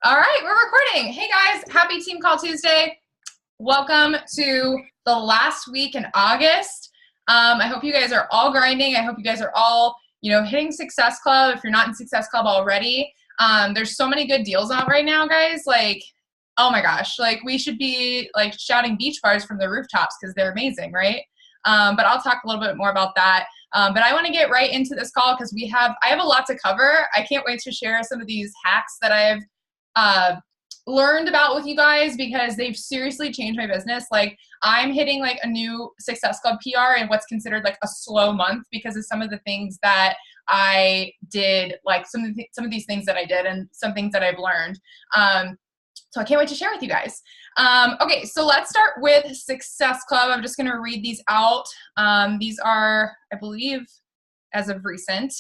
All right, we're recording. Hey guys, happy Team Call Tuesday. Welcome to the last week in August. I hope you guys are all grinding. I hope you guys are all, hitting Success Club. If you're not in Success Club already, there's so many good deals on right now, guys. Like, oh my gosh, like we should be like shouting beach bars from the rooftops because they're amazing, right? But I'll talk a little bit more about that. But I want to get right into this call because I have a lot to cover. I can't wait to share some of these hacks that I've learned about with you guys because they've seriously changed my business. Like I'm hitting like a new Success Club PR in what's considered like a slow month because of some of the things that I did, like some of these things that I did and some things that I've learned. So I can't wait to share with you guys. Okay, so let's start with Success Club. I'm just going to read these out. These are, I believe, as of recent.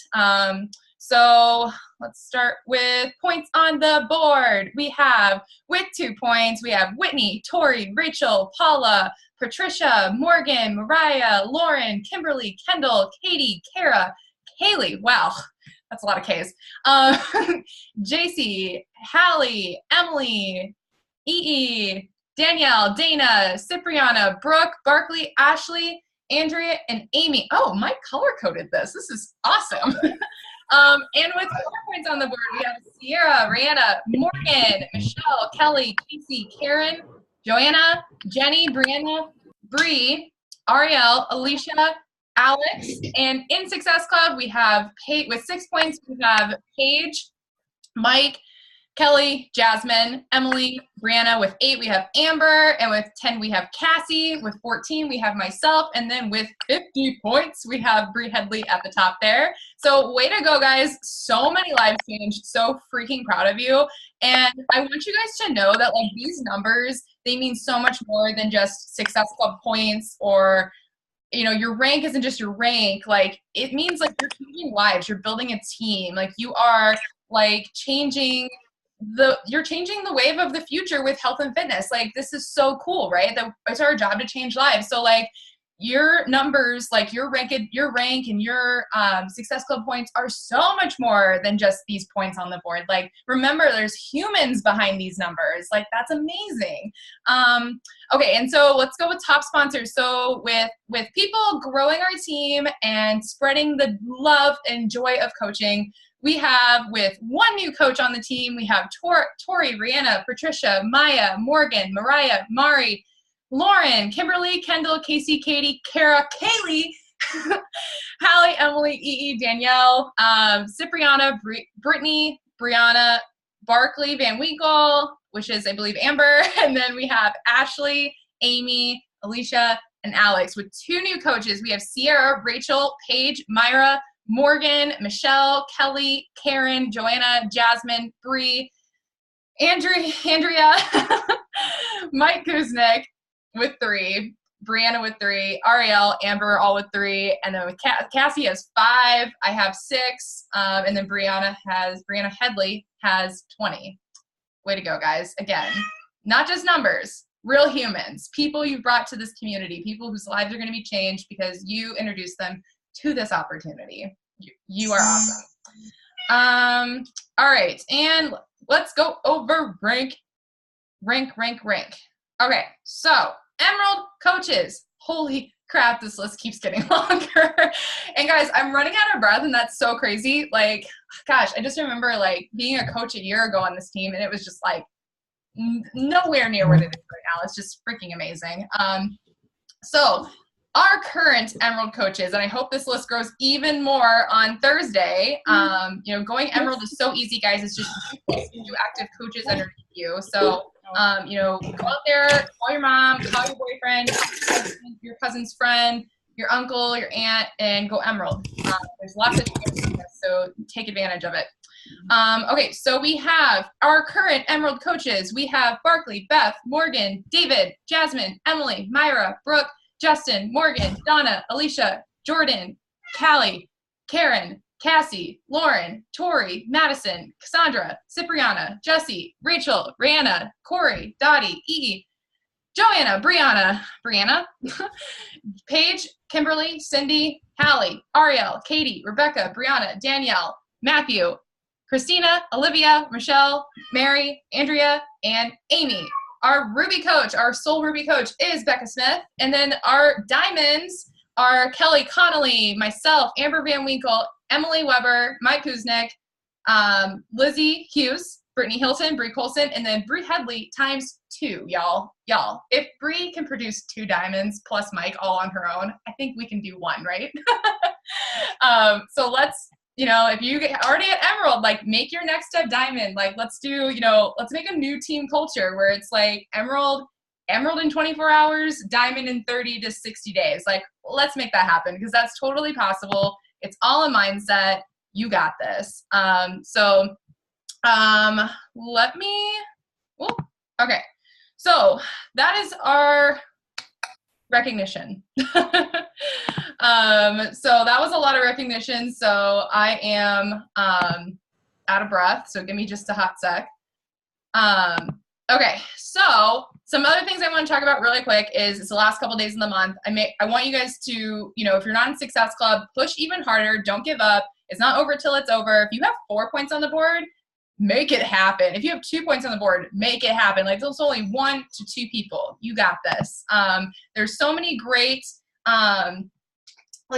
So let's start with points on the board. We have, with 2 points, we have Whitney, Tori, Rachel, Paula, Patricia, Morgan, Mariah, Lauren, Kimberly, Kendall, Katie, Kara, Kaylee. Wow, that's a lot of Ks. JC, Hallie, Emily, EE, Danielle, Dana, Cipriana, Brooke, Barkley, Ashley, Andrea, and Amy. Oh, my color coded this. This is awesome. And with 4 points on the board, we have Sierra, Rihanna, Morgan, Michelle, Kelly, Casey, Karen, Joanna, Jenny, Brianna, Bree, Ariel, Alicia, Alex, and in Success Club, we have with 6 points, we have Paige, Mike, Kelly, Jasmine, Emily, Brianna. With 8, we have Amber, and with 10, we have Cassie. With 14, we have myself, and then with 50 points, we have Bree Headley at the top there. So way to go, guys. So many lives changed. So freaking proud of you. And I want you guys to know that like these numbers, they mean so much more than just Success Club points or your rank isn't just your rank. Like it means like you're changing lives. You're building a team. Like you are like you're changing the wave of the future with health and fitness. Like this is so cool, right? That it's our job to change lives. So like your numbers, like your rank and your Success Club points are so much more than just these points on the board. Like remember, there's humans behind these numbers. Like that's amazing. Okay, and so let's go with top sponsors. So with people growing our team and spreading the love and joy of coaching, we have with 1 new coach on the team, we have Tori, Rihanna, Patricia, Maya, Morgan, Mariah, Mari, Lauren, Kimberly, Kendall, Casey, Katie, Kara, Kaylee, Hallie, Emily, EE, Danielle, Cipriana, Brittany, Brianna, Barkley, Van Winkle, which is, I believe, Amber, and then we have Ashley, Amy, Alicia, and Alex. With 2 new coaches, we have Sierra, Rachel, Paige, Myra, Morgan, Michelle, Kelly, Karen, Joanna, Jasmine, Bree, Andrea, Mike Kuznick with 3, Brianna with 3, Ariel, Amber all with 3, and then with Cassie has 5, I have 6, and then Brianna Headley has 20. Way to go, guys. Again, not just numbers, real humans, people you've brought to this community, people whose lives are going to be changed because you introduced them to this opportunity. You are awesome. All right, and let's go over rank. Okay, so Emerald coaches. Holy crap, this list keeps getting longer. And guys, I'm running out of breath, and that's so crazy. Like, gosh, I just remember like being a coach a year ago on this team, and it was just like nowhere near what it is right now. It's just freaking amazing. So our current Emerald coaches, and I hope this list grows even more on Thursday. Going Emerald is so easy, guys. It's just you active coaches underneath you. So, go out there, call your mom, call your boyfriend, your cousin's friend, your uncle, your aunt, and go Emerald. There's lots of chances in this, so take advantage of it. Okay, so we have our current Emerald coaches. We have Barkley, Beth, Morgan, David, Jasmine, Emily, Myra, Brooke, Justin, Morgan, Donna, Alicia, Jordan, Callie, Karen, Cassie, Lauren, Tori, Madison, Cassandra, Cipriana, Jesse, Rachel, Rihanna, Corey, Dottie, EE, Joanna, Brianna, Paige, Kimberly, Cindy, Hallie, Ariel, Katie, Rebecca, Brianna, Danielle, Matthew, Christina, Olivia, Michelle, Mary, Andrea, and Amy. Our Ruby coach, our sole Ruby coach is Becca Smith. And then our diamonds are Kelly Connolly, myself, Amber Van Winkle, Emily Weber, Mike Kuznick, Lizzie Hughes, Brittany Hilton, Bree Colson, and then Bree Headley times 2, y'all. If Bree can produce 2 diamonds plus Mike all on her own, I think we can do 1, right? So let's, if you already at Emerald, like make your next step diamond. Like let's do, let's make a new team culture where it's like Emerald in 24 hours, diamond in 30 to 60 days. Like let's make that happen because that's totally possible. It's all a mindset. You got this. Okay. So that is our recognition. So that was a lot of recognition. So I am out of breath. So give me just a hot sec. Okay. So some other things I want to talk about really quick is it's the last couple days in the month. I want you guys to, if you're not in Success Club, push even harder. Don't give up. It's not over till it's over. If you have 4 points on the board, make it happen. If you have 2 points on the board, make it happen. Like there's only 1 to 2 people. You got this. There's so many great,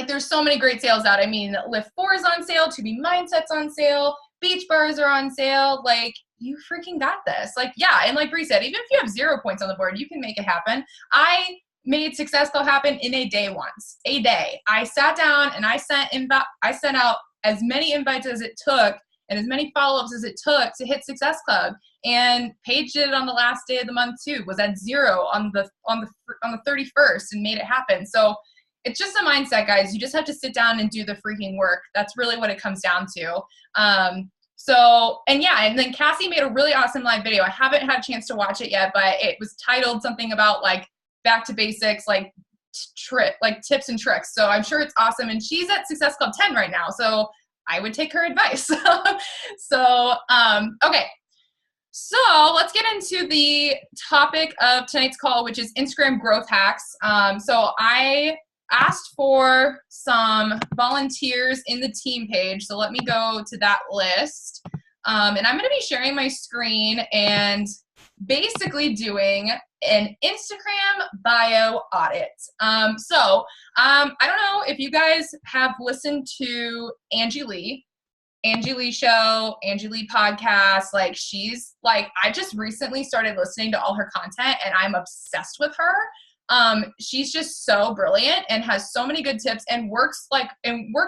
there's so many great sales out. I mean, Lift 4 is on sale, 2B Mindset's on sale, Beach Bars are on sale. Like you freaking got this. Like, yeah. And like Bree said, even if you have 0 points on the board, you can make it happen. I made Success Club happen in a day once. A day. I sat down and I sent out as many invites as it took and as many follow-ups as it took to hit Success Club. And Paige did it on the last day of the month too, was at 0 on the 31st and made it happen. So it's just a mindset, guys. You just have to sit down and do the freaking work. That's really what it comes down to. And then Cassie made a really awesome live video. I haven't had a chance to watch it yet, but it was titled something about like back to basics, like tips and tricks. So I'm sure it's awesome. And she's at Success Club 10 right now. So I would take her advice. Okay. So let's get into the topic of tonight's call, which is Instagram growth hacks. So I asked for some volunteers in the team page. So let me go to that list. And I'm going to be sharing my screen and basically doing an Instagram bio audit. I don't know if you guys have listened to Angie Lee show, Angie Lee podcast. Like she's like, I just recently started listening to all her content and I'm obsessed with her. She's just so brilliant and has so many good tips and works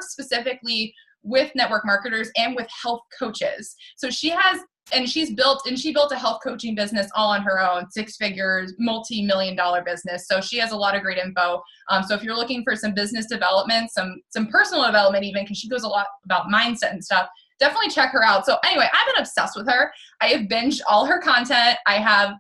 specifically with network marketers and with health coaches. So she built a health coaching business all on her own, 6 figures, multi-million-dollar business. So she has a lot of great info. So if you're looking for some business development, some personal development even, because she goes a lot about mindset and stuff, definitely check her out. So anyway, I've been obsessed with her. I have binged all her content. I have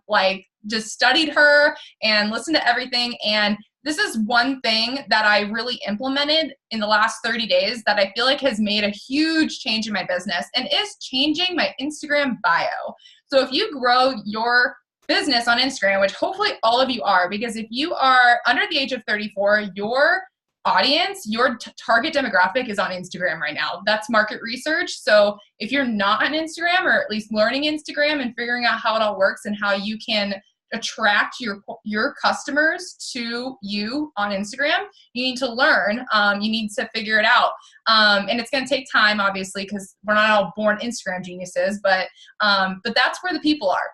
just studied her and listened to everything. And this is one thing that I really implemented in the last 30 days that I feel like has made a huge change in my business and is changing my Instagram bio. So if you grow your business on Instagram, which hopefully all of you are, because if you are under the age of 34, your audience, your target demographic is on Instagram right now. That's market research. So if you're not on Instagram, or at least learning Instagram and figuring out how it all works and how you can attract your customers to you on Instagram, you need to learn. You need to figure it out. And it's going to take time, obviously, because we're not all born Instagram geniuses, but that's where the people are.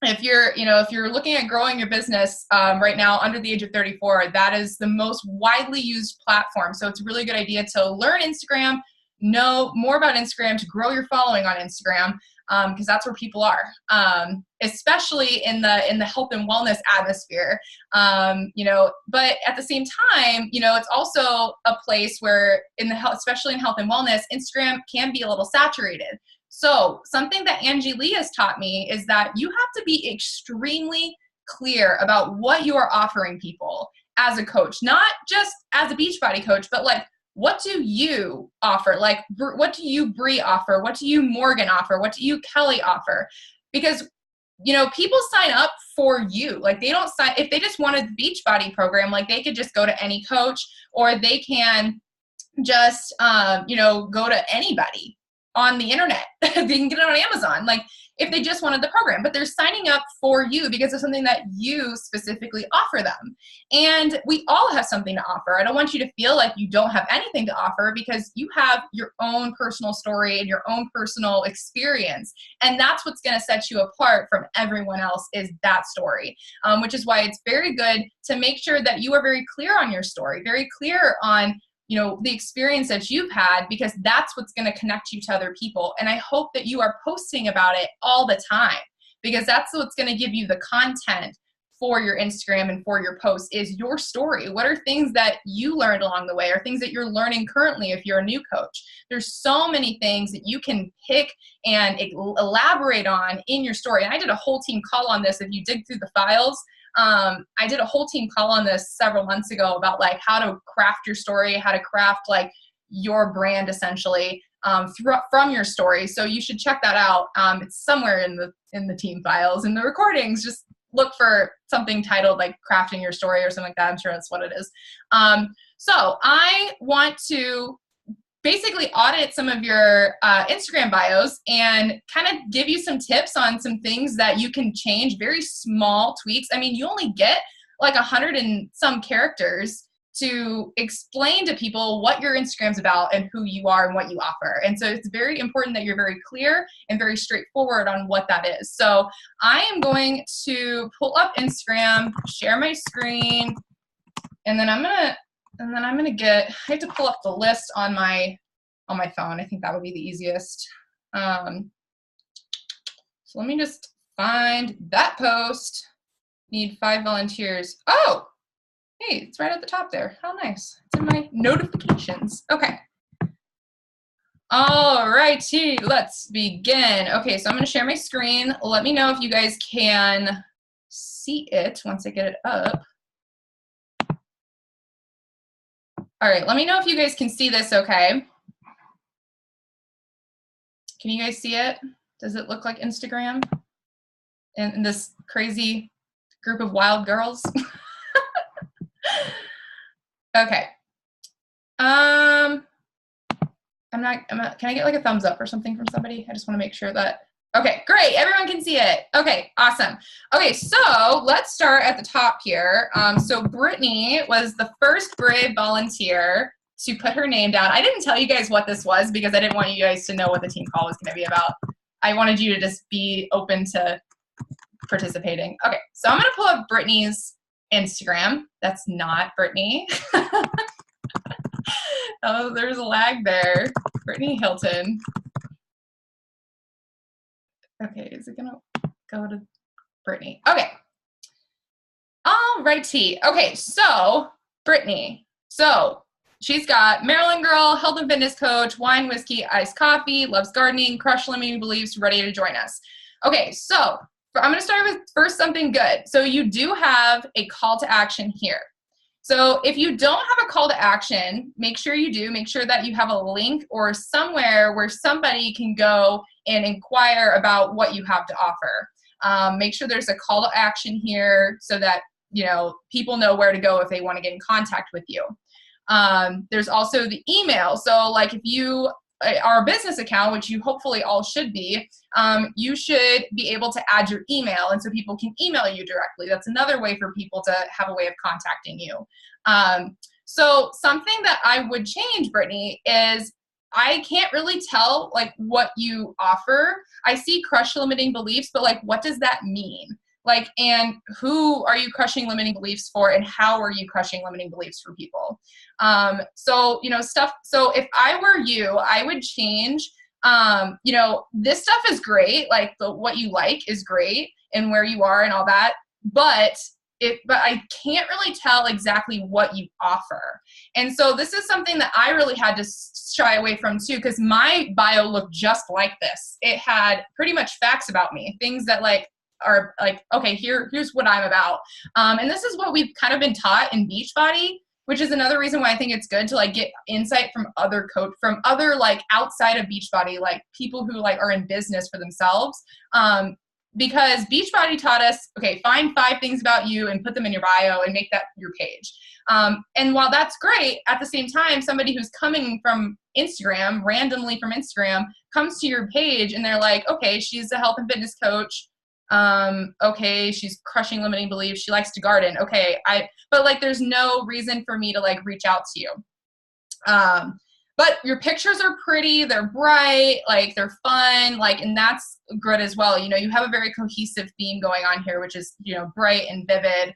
If you're looking at growing your business right now under the age of 34, that is the most widely used platform. So it's a really good idea to learn Instagram, know more about Instagram, to grow your following on Instagram, because that's where people are, especially in the health and wellness atmosphere. But at the same time, it's also a place where especially in health and wellness, Instagram can be a little saturated. So something that Angie Lee has taught me is that you have to be extremely clear about what you are offering people as a coach, not just as a Beachbody coach, but what do you offer? What do you, Bree, offer? What do you, Morgan, offer? What do you, Kelly, offer? Because, people sign up for you. They don't sign, if they just wanted the Beachbody program, they could just go to any coach, or they can just, go to anybody on the internet. They can get it on Amazon. Like if they just wanted the program, but they're signing up for you because of something that you specifically offer them. And we all have something to offer. I don't want you to feel like you don't have anything to offer, because you have your own personal story and your own personal experience. And that's what's going to set you apart from everyone else, is that story, which is why it's very good to make sure that you are very clear on your story, very clear on the experience that you've had, because that's what's going to connect you to other people. And I hope that you are posting about it all the time, because that's what's going to give you the content for your Instagram and for your posts, is your story. What are things that you learned along the way, or things that you're learning currently if you're a new coach? There's so many things that you can pick and elaborate on in your story. And I did a whole team call on this. If you dig through the files, I did a whole team call on this several months ago about like how to craft your story, how to craft like your brand essentially from your story. So you should check that out. It's somewhere in the team files, in the recordings. Just look for something titled like crafting your story or something like that. I'm sure that's what it is. So I want to basically audit some of your Instagram bios and kind of give you some tips on some things that you can change, very small tweaks. I mean, you only get like 100 and some characters to explain to people what your Instagram's about and who you are and what you offer. And so it's very important that you're very clear and very straightforward on what that is. So I am going to pull up Instagram, share my screen, and then I have to pull up the list on my phone. I think that would be the easiest. So let me just find that post. Need 5 volunteers. Oh, hey, it's right at the top there. How nice. It's in my notifications. Okay. All righty, let's begin. Okay, so I'm going to share my screen. Let me know if you guys can see it once I get it up. All right, let me know if you guys can see this okay. Can you guys see it? Does it look like Instagram? And this crazy group of wild girls? Okay. Can I get like a thumbs up or something from somebody? I just want to make sure that, okay, great. Everyone can see it. Okay, awesome. Okay, so let's start at the top here. So Brittany was the first brave volunteer to put her name down. I didn't tell you guys what this was because I didn't want you guys to know what the team call was going to be about. I wanted you to just be open to participating. Okay, so I'm going to pull up Brittany's Instagram. That's not Brittany. Oh, there's a lag there. Brittany Hilton. Okay, is it going to go to Brittany? Okay. All righty. Okay, so Brittany. So she's got Maryland girl, health and fitness coach, wine, whiskey, iced coffee, loves gardening, crush limiting beliefs, ready to join us. Okay, so I'm going to start with first something good. So you do have a call to action here. So if you don't have a call to action, make sure you do. Make sure that you have a link or somewhere where somebody can go and inquire about what you have to offer. Make sure there's a call to action here so that people know where to go if they want to get in contact with you. There's also the email. So like if you are a business account, which you hopefully all should be, you should be able to add your email, and so people can email you directly. That's another way for people to have a way of contacting you. So something that I would change, Brittany, is I can't really tell like what you offer. I see crush limiting beliefs, but like what does that mean? Like, and who are you crushing limiting beliefs for, and how are you crushing limiting beliefs for people? So if I were you, I would change, this stuff is great. Like what you like is great and where you are and all that, but I can't really tell exactly what you offer. And so this is something that I really had to shy away from too, because my bio looked just like this. It had pretty much facts about me, things that are like, okay, here's what I'm about. And this is what we've kind of been taught in Beachbody, which is another reason why I think it's good to like get insight from other like outside of Beachbody, like people who like are in business for themselves. because Beachbody taught us, okay, find 5 things about you and put them in your bio and make that your page. And while that's great, at the same time, somebody who's coming from Instagram, randomly from Instagram, comes to your page and they're like, okay, she's a health and fitness coach. Okay, she's crushing limiting beliefs. She likes to garden. Okay, but like, there's no reason for me to like reach out to you. But your pictures are pretty, they're bright, like they're fun, like, and that's good as well. You know, you have a very cohesive theme going on here, which is, you know, bright and vivid.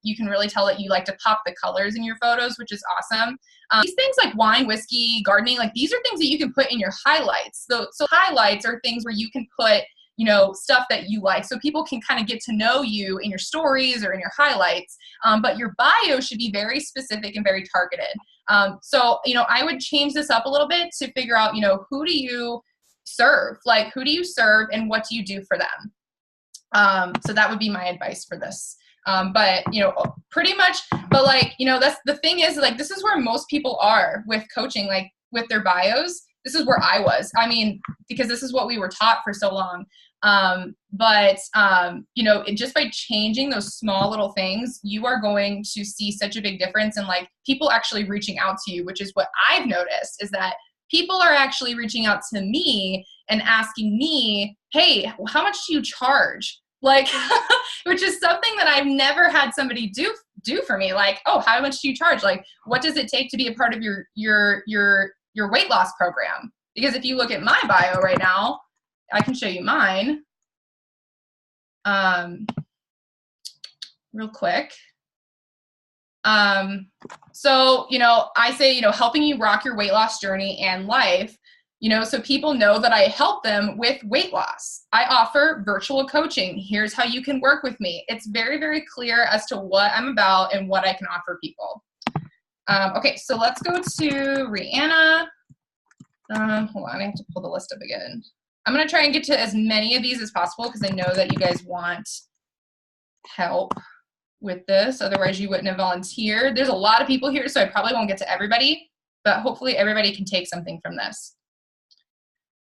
You can really tell that you like to pop the colors in your photos, which is awesome. These things like wine, whiskey, gardening, like these are things that you can put in your highlights. So highlights are things where you can put, you know, stuff that you like. So people can kind of get to know you in your stories or in your highlights. But your bio should be very specific and very targeted. So, you know, I would change this up a little bit to figure out, you know, who do you serve? Like, who do you serve and what do you do for them? So that would be my advice for this. But, you know, pretty much, but like, you know, that's the thing is like, this is where most people are with coaching, like with their bios. This is where I was. I mean, because this is what we were taught for so long. You know, just by changing those small little things, you are going to see such a big difference in like people actually reaching out to you, which is what I've noticed is that people are actually reaching out to me and asking me, hey, how much do you charge? Like, which is something that I've never had somebody do for me. Like, oh, how much do you charge? Like, what does it take to be a part of your weight loss program? Because if you look at my bio right now, I can show you mine real quick. So, you know, I say, you know, helping you rock your weight loss journey and life, you know, so people know that I help them with weight loss. I offer virtual coaching. Here's how you can work with me. It's very, very clear as to what I'm about and what I can offer people. Okay, so let's go to Rihanna. Hold on, I have to pull the list up again. I'm going to try and get to as many of these as possible because I know that you guys want help with this. Otherwise, you wouldn't have volunteered. There's a lot of people here, so I probably won't get to everybody, but hopefully everybody can take something from this.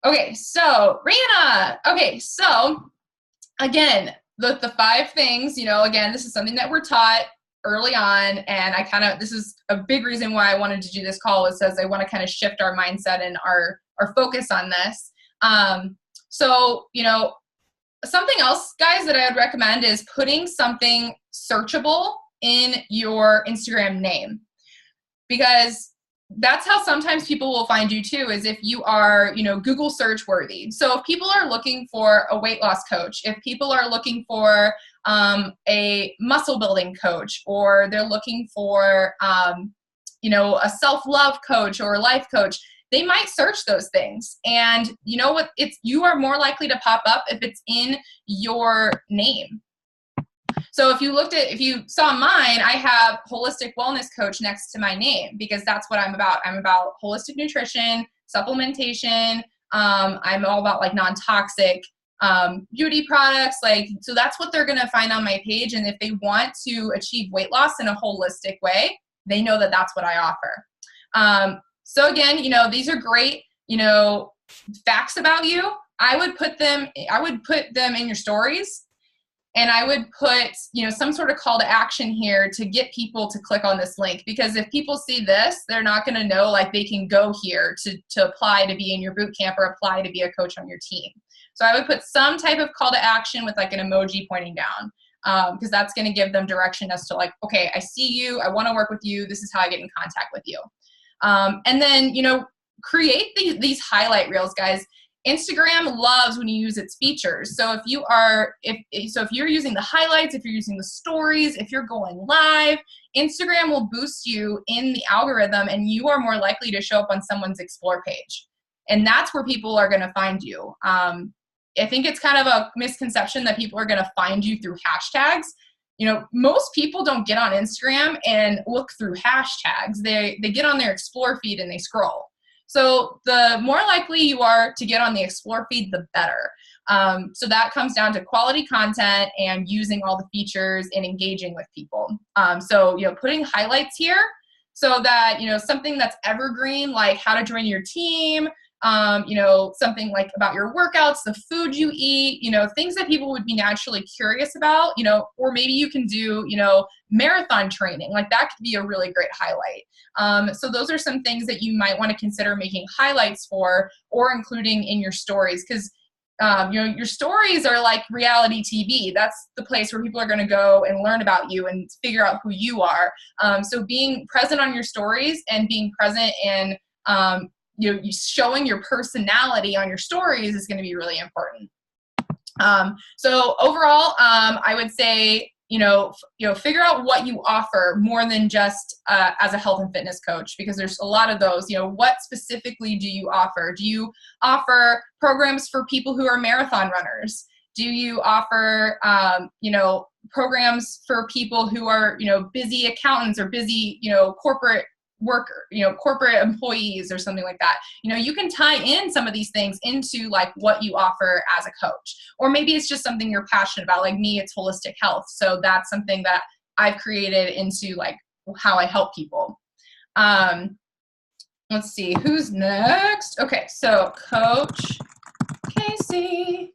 Okay, so Rihanna. Okay, so again, the 5 things, you know, again, this is something that we're taught early on, and this is a big reason why I wanted to do this call, is says I want to kind of shift our mindset and our focus on this. So, you know, something else, guys, that I would recommend is putting something searchable in your Instagram name, because that's how sometimes people will find you too, is if you are, you know, Google search worthy. So if people are looking for a weight loss coach, if people are looking for a muscle building coach, or they're looking for, you know, a self-love coach or a life coach, they might search those things. And you know what? You are more likely to pop up if it's in your name. So if you saw mine, I have holistic wellness coach next to my name, because that's what I'm about. I'm about holistic nutrition, supplementation. I'm all about like non-toxic beauty products. Like, so that's what they're going to find on my page. And if they want to achieve weight loss in a holistic way, they know that that's what I offer. So again, you know, these are great, you know, facts about you. I would put them in your stories, and I would put, you know, some sort of call to action here to get people to click on this link, because if people see this, they're not going to know, like, they can go here to apply to be in your boot camp or apply to be a coach on your team. So I would put some type of call to action with like an emoji pointing down, because that's going to give them direction as to like, okay, I see you, I want to work with you, this is how I get in contact with you. And then, you know, create these highlight reels, guys. Instagram loves when you use its features. So if you're using the highlights, if you're using the stories, if you're going live, Instagram will boost you in the algorithm, and you are more likely to show up on someone's explore page. And that's where people are going to find you. I think it's kind of a misconception that people are going to find you through hashtags. You know, most people don't get on Instagram and look through hashtags. They get on their explore feed and they scroll. So the more likely you are to get on the explore feed, the better. So that comes down to quality content and using all the features and engaging with people. So, you know, putting highlights here so that, you know, something that's evergreen, like how to join your team, you know, something like about your workouts, the food you eat, you know, things that people would be naturally curious about, you know, or maybe you can do, you know, marathon training. Like that could be a really great highlight. So those are some things that you might want to consider making highlights for or including in your stories, because you know, your stories are like reality TV. That's the place where people are going to go and learn about you and figure out who you are. So being present on your stories and being present in you showing your personality on your stories is going to be really important. So overall, I would say, you know, figure out what you offer more than just as a health and fitness coach, because there's a lot of those. You know, what specifically do you offer? Do you offer programs for people who are marathon runners? Do you offer, you know, programs for people who are, you know, busy accountants or busy, you know, corporate worker, you know, corporate employees or something like that? You know, you can tie in some of these things into like what you offer as a coach, or maybe it's just something you're passionate about. Like me, it's holistic health. So that's something that I've created into like how I help people. Let's see, who's next? Okay, so Coach Casey.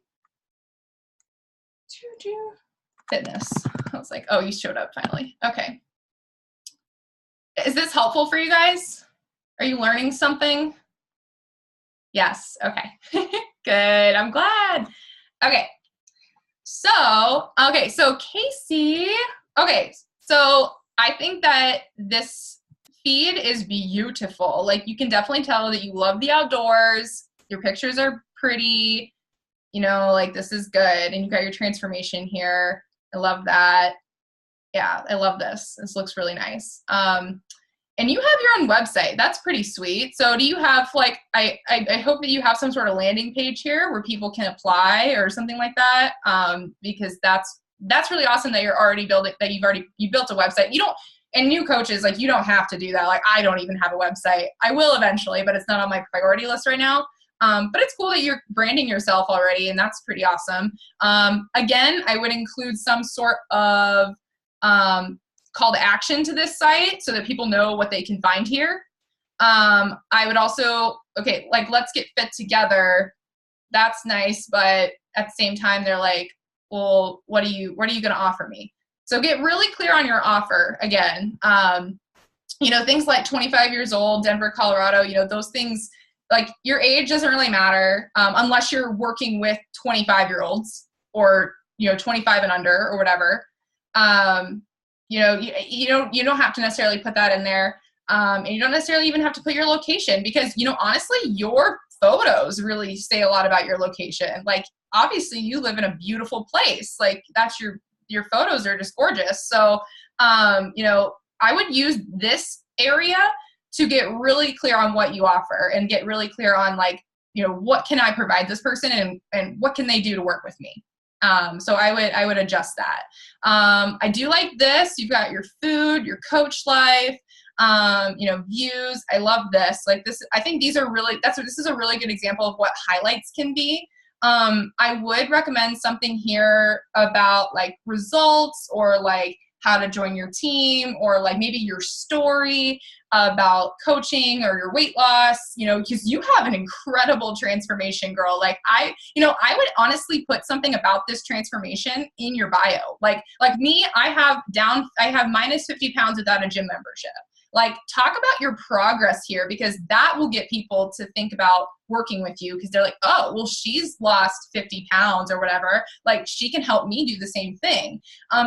Fitness. I was like, oh, you showed up finally. Okay. Is this helpful for you guys? Are you learning something? Yes. Okay. Good. I'm glad. Okay. So Casey. Okay. So I think that this feed is beautiful. Like you can definitely tell that you love the outdoors. Your pictures are pretty, you know, like this is good. And you got your transformation here. I love that. Yeah, I love this. This looks really nice. And you have your own website. That's pretty sweet. So do you have like, I hope that you have some sort of landing page here where people can apply or something like that. Because that's really awesome that you're already building, that you built a website. You don't, and new coaches, like you don't have to do that. Like I don't even have a website. I will eventually, but it's not on my priority list right now. But it's cool that you're branding yourself already, and that's pretty awesome. Again, I would include some sort of call to action to this site so that people know what they can find here. I would also, okay, like let's get fit together. That's nice, but at the same time, they're like, well, what are you going to offer me? So get really clear on your offer again. You know, things like 25 years old, Denver, Colorado, you know, those things, like your age doesn't really matter unless you're working with 25-year-olds or, you know, 25 and under or whatever. You know, you don't have to necessarily put that in there. And you don't necessarily even have to put your location because, you know, honestly, your photos really say a lot about your location. Like, obviously you live in a beautiful place. Like that's your photos are just gorgeous. So, you know, I would use this area to get really clear on what you offer and get really clear on like, you know, what can I provide this person and what can they do to work with me? So I would adjust that. I do like this. You've got your food, your coach life, you know, views. I love this. Like this, I think these are really, this is a really good example of what highlights can be. I would recommend something here about like results or like how to join your team or like maybe your story about coaching or your weight loss, you know, because you have an incredible transformation, girl. Like I would honestly put something about this transformation in your bio. Like me, I have minus 50 pounds without a gym membership. Like talk about your progress here because that will get people to think about working with you because they're like, oh, well, she's lost 50 pounds or whatever. Like she can help me do the same thing.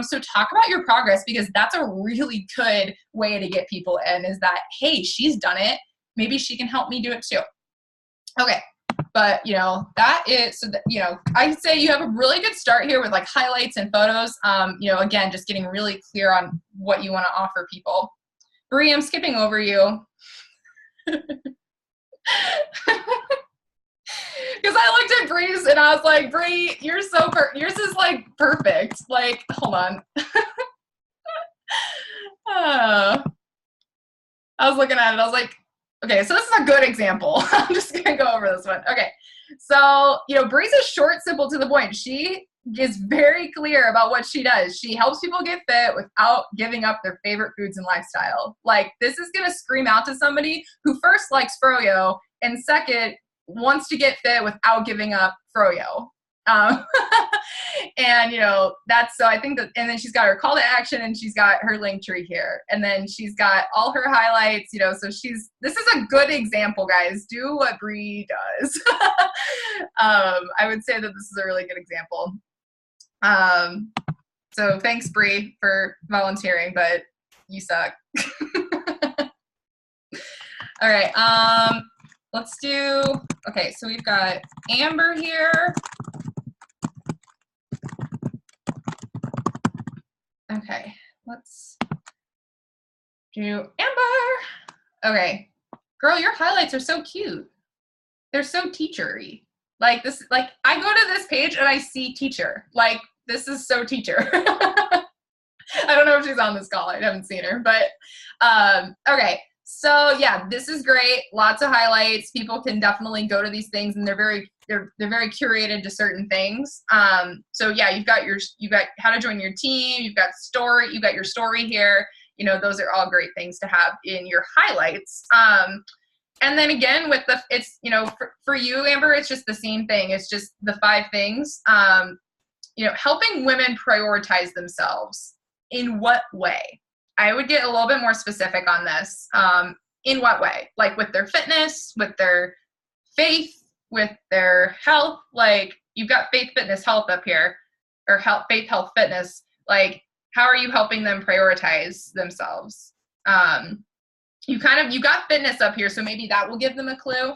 So talk about your progress because that's a really good way to get people in is that, hey, she's done it. Maybe she can help me do it too. Okay. But, you know, that is, so that, you know, I'd say you have a really good start here with like highlights and photos. You know, again, just getting really clear on what you want to offer people. Bree, I'm skipping over you. Because I looked at Bree's and I was like, Bree, you're so yours is like perfect. Like, hold on. I was looking at it. I was like, okay, so this is a good example. I'm just going to go over this one. Okay. So, you know, Bree's is short, simple, to the point. She is very clear about what she does. She helps people get fit without giving up their favorite foods and lifestyle. Like, this is going to scream out to somebody who first likes froyo and second wants to get fit without giving up froyo. And you know, that's, so I think that, and then she's got her call to action and she's got her link tree here, and then she's got all her highlights, you know, so this is a good example, guys. Do what Bree does. I would say that this is a really good example. So thanks, Bree, for volunteering, but you suck. All right, let's do, okay, so we've got Amber here. Okay, let's do Amber. Okay, girl, your highlights are so cute. They're so teacher-y. Like this, like I go to this page and I see teacher. Like this is so teacher. I don't know if she's on this call. I haven't seen her, but okay. So yeah, this is great. Lots of highlights. People can definitely go to these things, and they're very curated to certain things. So yeah, you've got how to join your team. You've got story. You've got your story here. You know, those are all great things to have in your highlights. And then again, with it's, you know, for you, Amber, it's just the same thing. It's just the 5 things. You know, helping women prioritize themselves. In what way? I would get a little bit more specific on this. In what way? Like with their fitness, with their faith, with their health. Like you've got faith, fitness, health up here, or health, faith, health, fitness. Like how are you helping them prioritize themselves? You got fitness up here, so maybe that will give them a clue.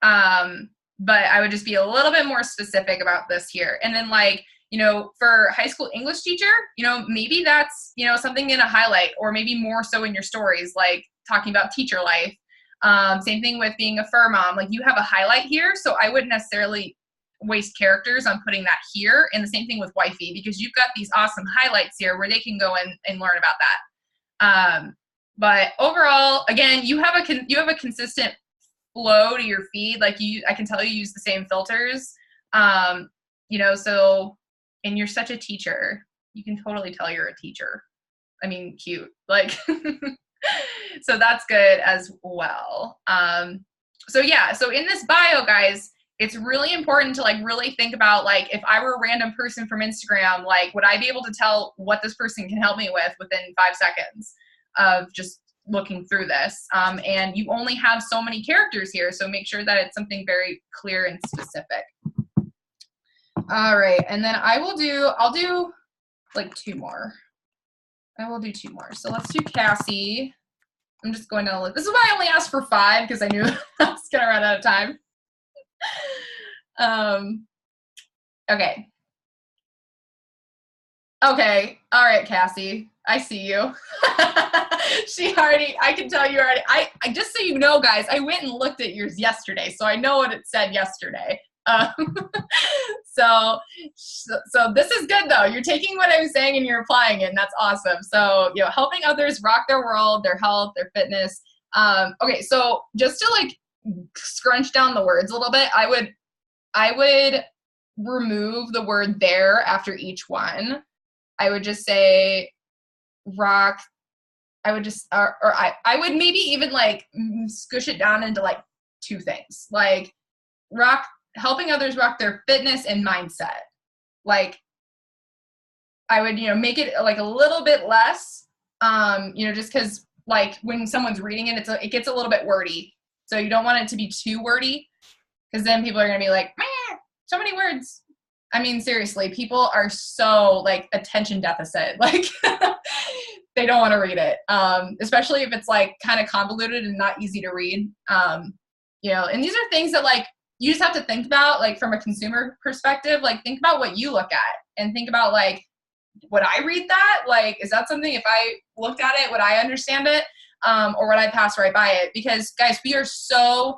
But I would just be a little bit more specific about this here. And then like, you know, for high school English teacher, you know, maybe that's, you know, something in a highlight, or maybe more so in your stories, like talking about teacher life. Same thing with being a fur mom. Like you have a highlight here, so I wouldn't necessarily waste characters on putting that here. And the same thing with wifey, because you've got these awesome highlights here where they can go in and learn about that. But overall, again, you have a consistent flow to your feed. Like I can tell you use the same filters. You know, so, and you're such a teacher. You can totally tell you're a teacher. I mean, cute. Like, so that's good as well. So yeah, so in this bio, guys, it's really important to like really think about, like, if I were a random person from Instagram, like, would I be able to tell what this person can help me with within 5 seconds of just looking through this? And you only have so many characters here, so make sure that it's something very clear and specific. All right, and then I'll do like 2 more. I will do 2 more. So let's do Cassie. I'm just going to look. This is why I only asked for 5, because I knew I was gonna run out of time. Okay. Okay. All right, Cassie. I see you. I can tell you already. I just so you know, guys, I went and looked at yours yesterday, so I know what it said yesterday. So this is good though. You're taking what I'm saying and you're applying it, and that's awesome. So, you know, helping others rock their world, their health, their fitness. Okay, so just to like scrunch down the words a little bit, I would remove the word there after each one. I would just say rock. I would just, I would maybe even like squish it down into like 2 things, like helping others rock their fitness and mindset. Like I would, you know, make it like a little bit less, you know, just because like when someone's reading it, it gets a little bit wordy. So you don't want it to be too wordy, because then people are going to be like, man, so many words. I mean, seriously, people are so like attention deficit. Like they don't want to read it, especially if it's like kind of convoluted and not easy to read. You know, and these are things that like you just have to think about, like from a consumer perspective. Like think about what you look at and think about like, would I read that? Like, is that something, if I looked at it, would I understand it? Or would I pass right by it? Because guys, we are so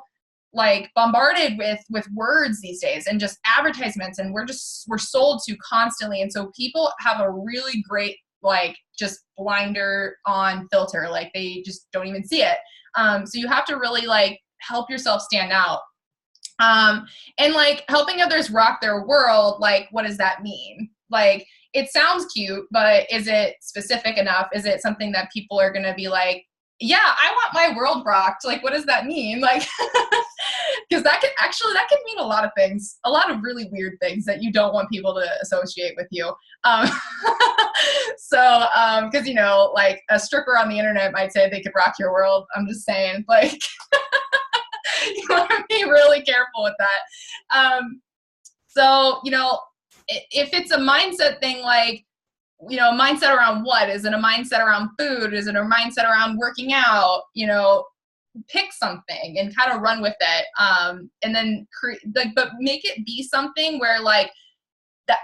like bombarded with words these days and just advertisements, and we're sold to constantly. And so people have a really great, like just blinder on filter. Like they just don't even see it. So you have to really like help yourself stand out. And like helping others rock their world. Like, what does that mean? Like, it sounds cute, but is it specific enough? Is it something that people are going to be like, yeah, I want my world rocked. Like, what does that mean? Like, because that can mean a lot of things, a lot of really weird things that you don't want people to associate with you. Um, so, because like a stripper on the internet might say they could rock your world. I'm just saying, like, you want to be really careful with that. So, if it's a mindset thing, like, mindset around what? Is it a mindset around food? Is it a mindset around working out? Pick something and kind of run with it. And then but make it be something where like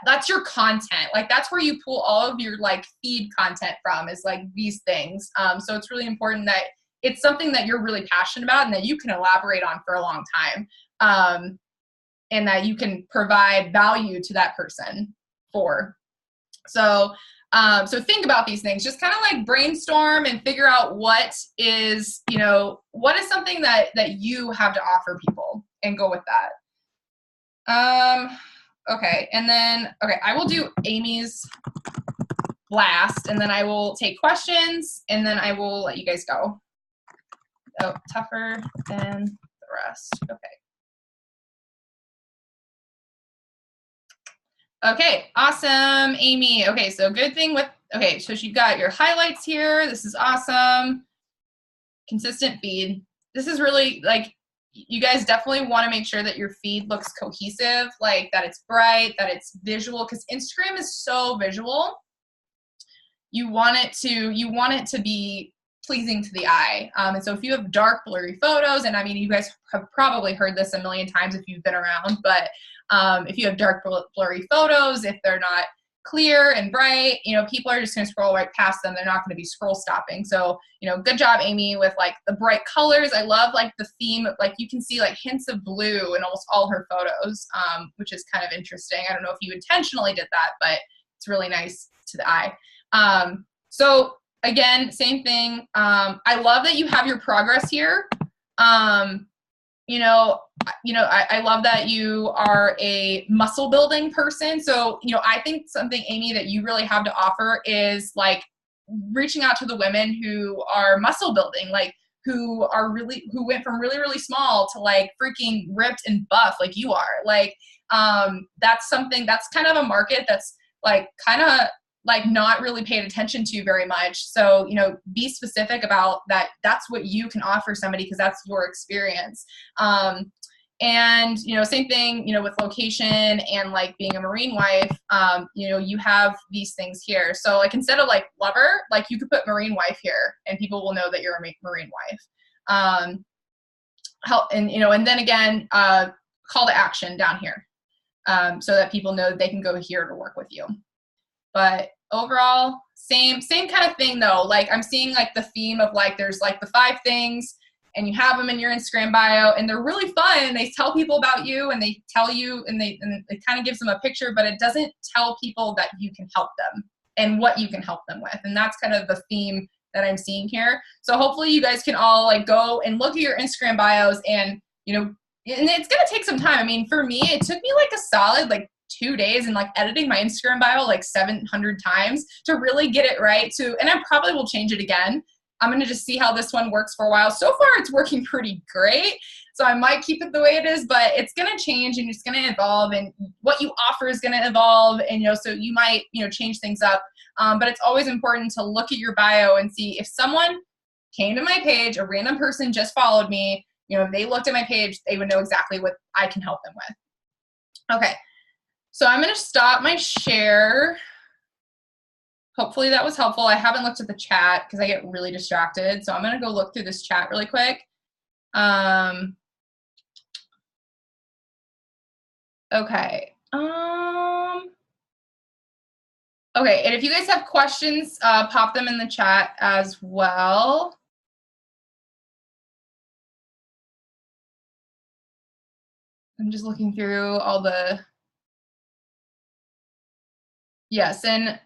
that's your content. Like that's where you pull all of your like feed content from, is like these things. So it's really important that it's something that you're really passionate about and that you can elaborate on for a long time. And that you can provide value to that person for. So think about these things, just kind of like brainstorm and figure out what is something that you have to offer people, and go with that. Okay. And then, I will do Amy's last, and then I will take questions, and then I will let you guys go. Oh, tougher than the rest. Okay. Okay, awesome, Amy. Okay, so good thing with, so you got your highlights here. This is awesome. Consistent feed. This is really, like, you guys definitely want to make sure that your feed looks cohesive, like that it's bright, that it's visual, because Instagram is so visual. You want it to be pleasing to the eye. And so if you have dark, blurry photos, and I mean, you guys have probably heard this a million times if you've been around, but if you have dark, blurry photos, if they're not clear and bright, people are just going to scroll right past them. They're not going to be scroll stopping. So, good job, Amy, with like the bright colors. I love like the theme, like you can see like hints of blue in almost all her photos, which is kind of interesting. I don't know if you intentionally did that, but it's really nice to the eye. So again, same thing. I love that you have your progress here. I love that you are a muscle building person. So, I think something, Amy, that you really have to offer is like reaching out to the women who are muscle building, like who went from really, really small to like freaking ripped and buff like you are. Like, that's kind of a market that's like kind of like not really paid attention to very much. So, be specific about that. That's what you can offer somebody, because that's your experience. And, same thing, with location and like being a Marine wife, you have these things here. So like, instead of like lover, like you could put Marine wife here and people will know that you're a Marine wife. And then again, call to action down here, so that people know they can go here to work with you. But overall, same kind of thing though. Like I'm seeing like the theme of like, there's like the 5 things and you have them in your Instagram bio and they're really fun and they tell people about you and they tell you and it kind of gives them a picture, but it doesn't tell people that you can help them and what you can help them with. And that's kind of the theme that I'm seeing here. So hopefully you guys can all like go and look at your Instagram bios and, and it's going to take some time. I mean, for me, it took me like a solid like 2 days and like editing my Instagram bio like 700 times to really get it right. And I probably will change it again. I'm going to just see how this one works for a while. So far, it's working pretty great. So I might keep it the way it is, but it's going to change and it's going to evolve, and what you offer is going to evolve. And, so you might, change things up. But it's always important to look at your bio and see if someone came to my page, a random person just followed me, if they looked at my page, they would know exactly what I can help them with. Okay. So I'm going to stop my share. Hopefully that was helpful. I haven't looked at the chat because I get really distracted. So I'm going to go look through this chat really quick. Okay. Okay, and if you guys have questions, pop them in the chat as well. I'm just looking through all the... Yes, and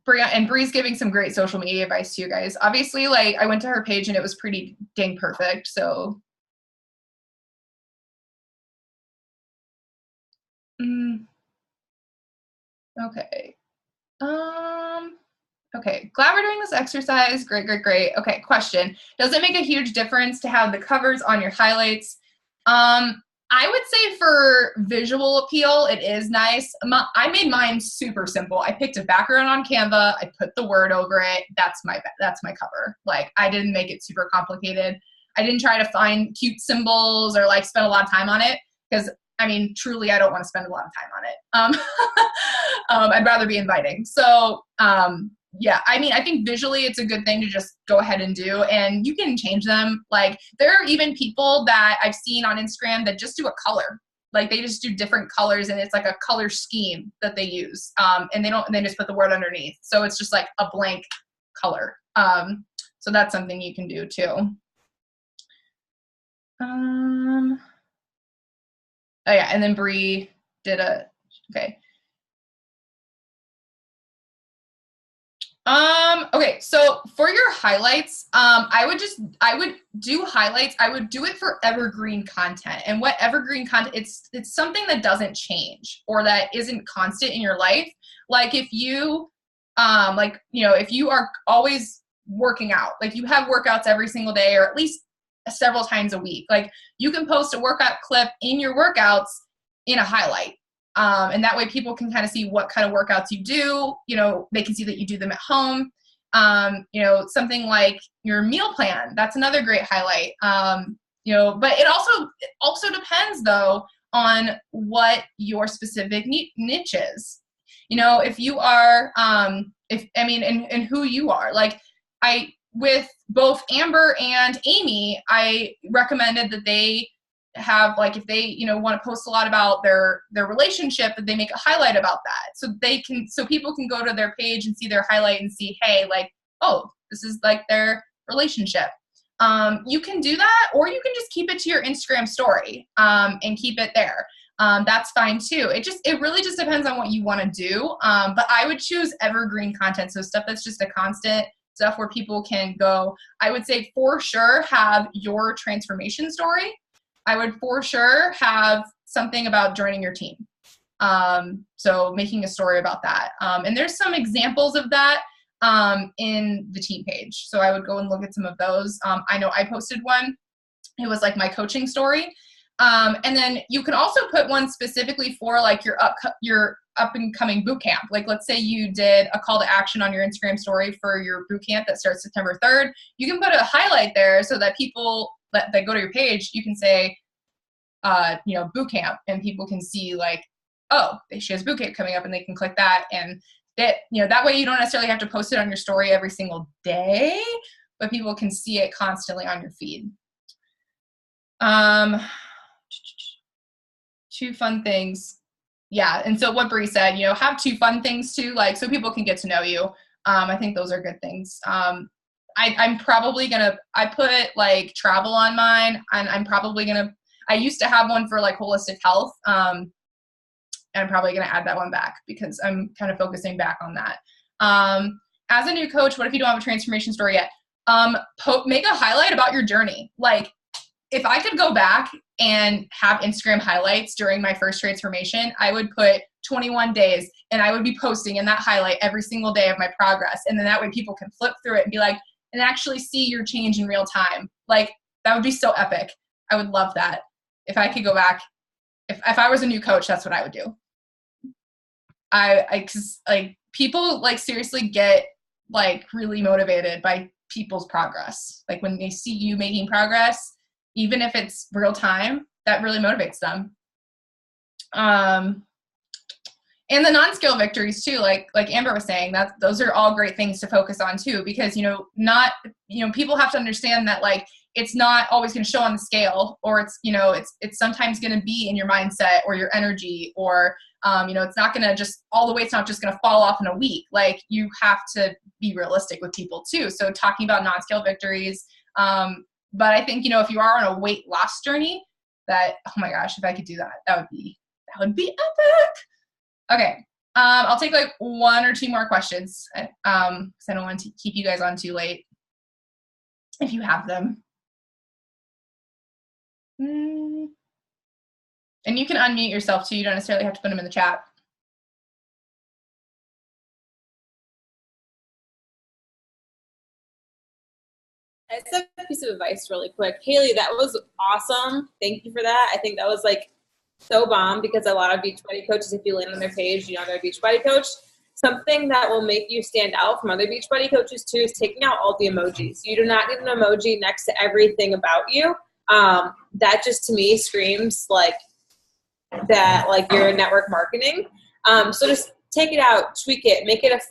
Bree's giving some great social media advice to you guys. Obviously, like I went to her page and it was pretty dang perfect. So, okay. Okay, glad we're doing this exercise. Great, great, great. Okay, question. Does it make a huge difference to have the covers on your highlights? I would say for visual appeal, it is nice. I made mine super simple. I picked a background on Canva. I put the word over it. That's my cover. Like, I didn't make it super complicated. I didn't try to find cute symbols or like spend a lot of time on it because I mean, truly, I don't want to spend a lot of time on it. I'd rather be inviting. So, yeah, I mean, I think visually it's a good thing to just go ahead and do, and you can change them. Like, there are even people that I've seen on Instagram that just do a color. Like, they just do different colors, and it's like a color scheme that they use, and they just put the word underneath. So it's just like a blank color. So that's something you can do too. Oh yeah, and then Bree did okay. Okay, so for your highlights, I would do highlights. I would do it for evergreen content. And what evergreen content, it's something that doesn't change or that isn't constant in your life. Like if you if you are always working out, like you have workouts every single day or at least several times a week, like you can post a workout clip in your workouts in a highlight. And that way people can kind of see what kind of workouts you do. You know, they can see that you do them at home. You know, something like your meal plan, that's another great highlight. You know, but it also depends though on what your specific niche is. You know, if you are, and who you are. Like with both Amber and Amy, I recommended that they have, like, if they want to post a lot about their relationship, that they make a highlight about that, so people can go to their page and see their highlight and see, hey, like, oh, this is like their relationship. You can do that, or you can just keep it to your Instagram story and keep it there. That's fine too. It really just depends on what you want to do. But I would choose evergreen content, so stuff that's just a constant, stuff where people can go. I would say for sure have your transformation story. I would for sure have something about joining your team. So making a story about that. And there's some examples of that in the team page. So I would go and look at some of those. I know I posted one. It was like my coaching story. And then you can also put one specifically for like your up and coming boot camp. Like, let's say you did a call to action on your Instagram story for your boot camp that starts September 3rd. You can put a highlight there so that people that go to your page, you can say, boot camp, and people can see like, oh, she has boot camp coming up, and they can click that, and that way you don't necessarily have to post it on your story every single day, but people can see it constantly on your feed. Two fun things. Yeah, and so what Bree said, have two fun things too, like, so people can get to know you. I think those are good things. I'm probably I put like travel on mine, and I used to have one for like holistic health. And I'm probably going to add that one back because I'm kind of focusing back on that. As a new coach, what if you don't have a transformation story yet? Make a highlight about your journey. Like, if I could go back and have Instagram highlights during my first transformation, I would put 21 days and I would be posting in that highlight every single day of my progress. And then that way people can flip through it and be like, and actually see your change in real time. Like, that would be so epic. I would love that. If I could go back, if I was a new coach, that's what I would do. Cause like people like seriously get like really motivated by people's progress. Like when they see you making progress, even if it's real time, that really motivates them. And the non-scale victories too, like Amber was saying, that those are all great things to focus on too, because people have to understand that like it's not always going to show on the scale, or it's sometimes going to be in your mindset or your energy, or it's not going to just all the way. It's not just going to fall off in a week. Like, you have to be realistic with people too. So talking about non-scale victories, but I think if you are on a weight loss journey, that, oh my gosh, if I could do that, that would be epic. Okay. I'll take like one or two more questions because I don't want to keep you guys on too late if you have them. And you can unmute yourself too. You don't necessarily have to put them in the chat. I just have a piece of advice really quick. Haley, that was awesome. Thank you for that. I think that was like so bomb because a lot of Beachbody coaches, if you land on their page, you know they're a Beachbody coach. Something that will make you stand out from other Beachbody coaches too is taking out all the emojis. You do not need an emoji next to everything about you. That just to me screams like that, like your network marketing. So just take it out, tweak it, make it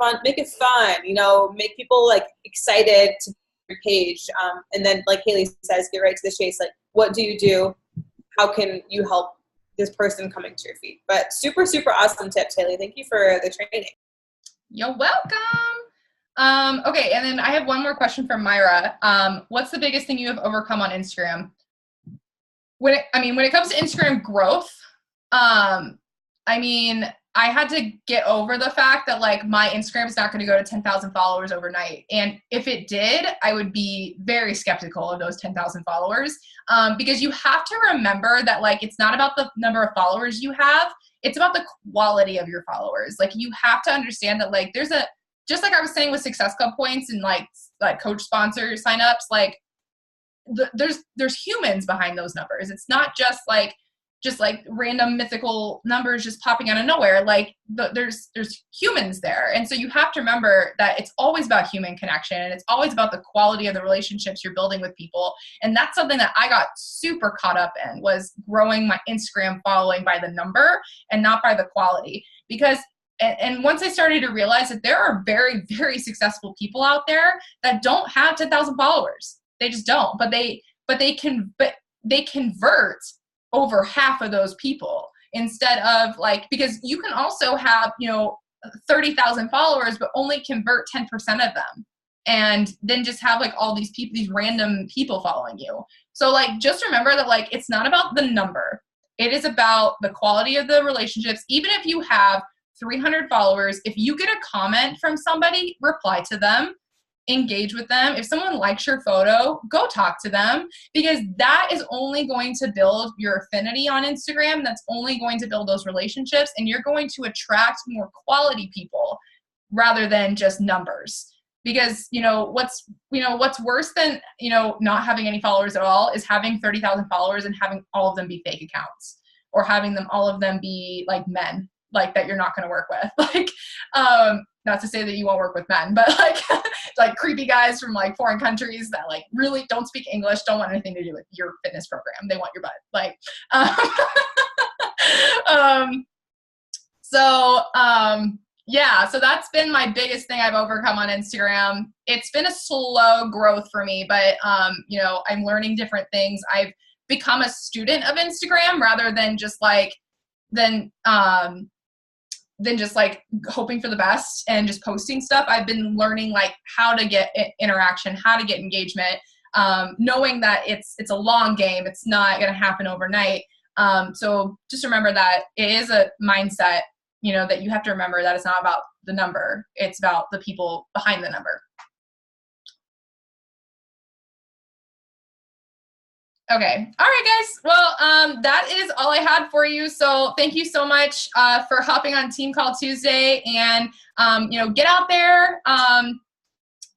fun, you know, make people like excited to your page. And then like Haley says, get right to the chase. Like, what do you do? How can you help this person coming to your feed? But super, super awesome tips, Haley. Thank you for the training. You're welcome. Okay, and then I have one more question from Myra. What's the biggest thing you have overcome on Instagram? When it comes to Instagram growth, I mean, I had to get over the fact that like my Instagram is not going to go to 10,000 followers overnight. And if it did, I would be very skeptical of those 10,000 followers. Because you have to remember that like, it's not about the number of followers you have. It's about the quality of your followers. Like you have to understand that like, just like I was saying with Success Club points and like coach sponsor signups, like there's humans behind those numbers. It's not just like random mythical numbers just popping out of nowhere. Like there's humans there. And so you have to remember that it's always about human connection. And it's always about the quality of the relationships you're building with people. And that's something that I got super caught up in, was growing my Instagram following by the number and not by the quality. Because and once I started to realize that there are very, very successful people out there that don't have 10,000 followers. They just don't, but they convert over half of those people, instead of like, because you can also have, 30,000 followers, but only convert 10% of them. And then just have like all these people, these random people following you. So like, just remember that like, it's not about the number. It is about the quality of the relationships. Even if you have 300 followers, if you get a comment from somebody, reply to them. Engage with them. If someone likes your photo, go talk to them, because that is only going to build your affinity on Instagram. That's only going to build those relationships, and you're going to attract more quality people rather than just numbers. Because what's worse than not having any followers at all is having 30,000 followers and having all of them be fake accounts, or having all of them be like men, like that you're not going to work with. Like, not to say that you won't work with men, but like like creepy guys from like foreign countries that like really don't speak English, don't want anything to do with your fitness program. They want your butt. Like, yeah, so that's been my biggest thing I've overcome on Instagram. It's been a slow growth for me, but I'm learning different things. I've become a student of Instagram rather than just like hoping for the best and just posting stuff. I've been learning like how to get interaction, how to get engagement, knowing that it's a long game. It's not going to happen overnight. So just remember that it is a mindset, that you have to remember that it's not about the number. It's about the people behind the number. Okay. All right, guys. Well, that is all I had for you. So thank you so much for hopping on Team Call Tuesday, and, get out there,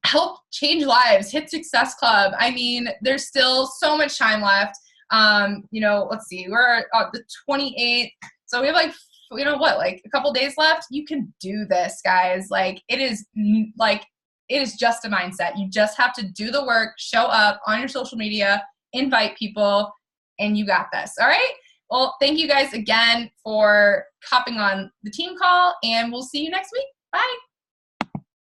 help change lives, hit Success Club. I mean, there's still so much time left. Let's see, we're at the 28th. So we have like, like a couple days left. You can do this, guys. Like it is just a mindset. You just have to do the work, show up on your social media, invite people, and you got this. All right. Well, thank you guys again for hopping on the team call, and we'll see you next week. Bye.